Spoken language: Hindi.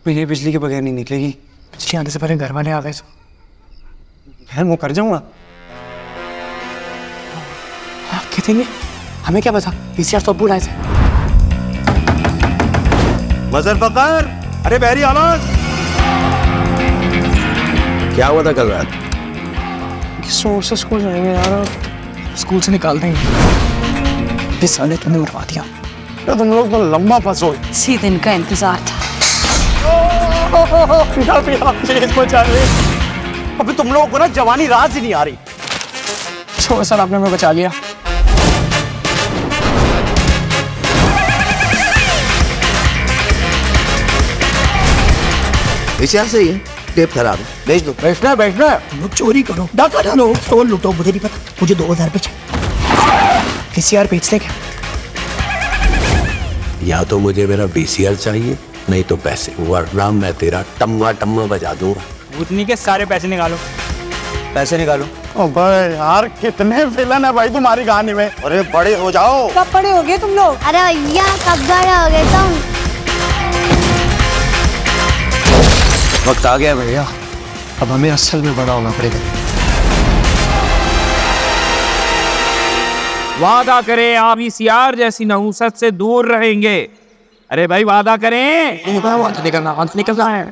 ये बिजली के बगैर नहीं निकलेगी। बिजली आने से पहले घर वाले आ गए तो बहन वो कर जाऊंगा। क्या देंगे? हमें क्या पता, पीसीआर तो बुलाए थे। मजर फकर, अरे बहरी आवाज। क्या हुआ था कल रात? से स्कूल जाएंगे यार, स्कूल से निकाल देंगे। इस साले तुमने मरवा दिया। तो तुम लोग तो लंबा फंसो। इसी दिन का इंतजार था। अभी तुम लोगों को ना जवानी राज ही नहीं आ रही। छोड़ सर, आपने हमें बचा लिया। विचार सही है, टेप खराब है, भेज दो। बैठना बैठना। तुम लोग चोरी करो, डाका डालो, तोड़ लूटो, मुझे नहीं पता। मुझे 2000 रुपये चाहिए। पीसीआर बेच दे क्या? या तो मुझे मेरा VCR चाहिए, नहीं तो पैसे, वरना मैं तेरा टम्मा टम्मा बजा दूंगा। भूतनी के सारे पैसे निकालो। पैसे निकालो। ओ भाई यार, कितने विलन है भाई तुम्हारी कहानी में। अरे बड़े हो जाओ। कब बड़े हो गए तुम लोग? अरे भैया कब बड़े हो गए तुम? वक्त आ गया भैया, अब हमें असल में बड़ा होना पड़ेगा। वादा करें आप VCR जैसी नहुसत से दूर रहेंगे। अरे भाई वादा करें। निकलना है।